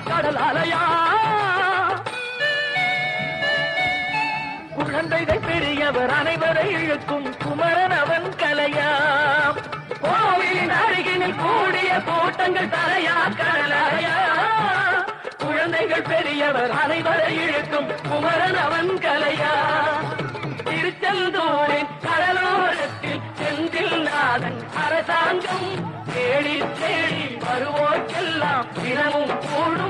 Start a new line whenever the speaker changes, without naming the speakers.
கடல் அலையா குழந்தைகள் பெரியவர் அனைவரை இழுக்கும் குமரன் அவன் கலையா கோவிலின் அருகினில் கூடிய கூட்டங்கள் தலையா கடலையா குழந்தைகள் பெரியவர் அனைவரை இழுக்கும் குமரன் அவன் கலையா திருச்செந்தூரின் கடலோரத்தில் செந்தில் நாதன் அரசாங்கம் தேடி தேடி வருவோர்க்கெல்லாம் தினமும் கூடும்